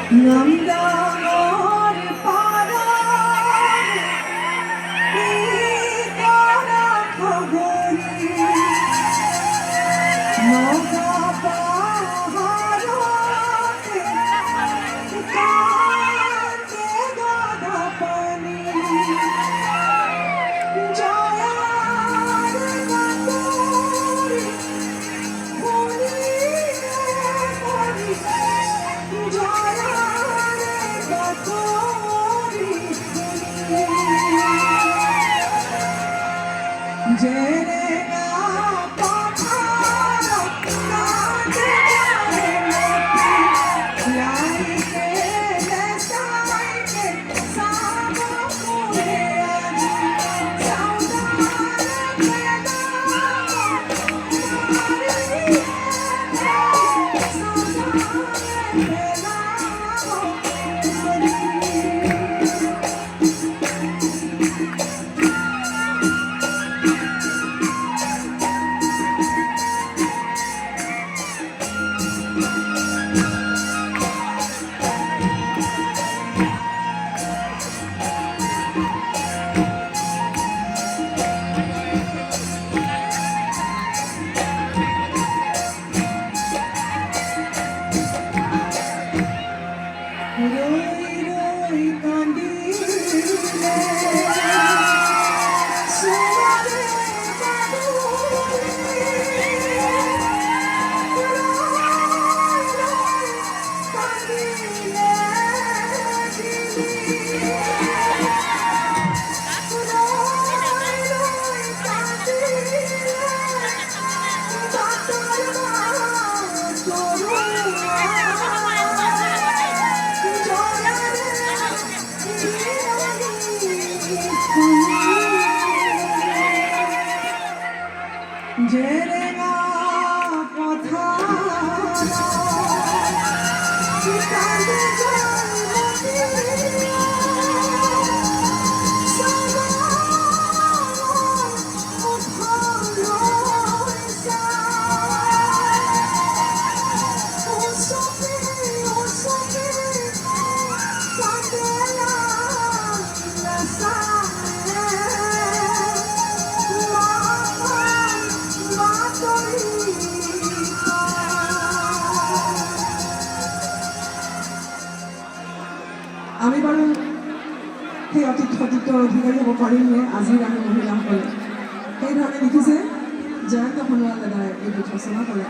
নন্দনর পারার করা খবরি নৌকা পাহাড়ে কাঁদে গাধা পানি জয়ার গাতরে হরি হরি জয়ার গাতরে জেরে না পাখার কাঁদে যায় মতি লাইকে লেসাইকে সাব করে আজি সাউদার বেলা মারি সাউদার বেলা রই রই কান্দিলে সোনারে বাবুরে রই রই কান্দিলে দিলি রই রই কান্দিলে বাতর মা তরুয়া জেরে না কথা কাঁদে যায় মতি সাবা ভালোইসা ও সখী কাঁদে না আমি বাৰু সেই অতিথ্য অধিকাৰী হ'ব পাৰিমনে আজিৰ আমি মহিলাসকলে সেইধৰণে লিখিছে জয়ন্ত সোণোৱাল দাদাই এই গীত ৰচনা কৰে।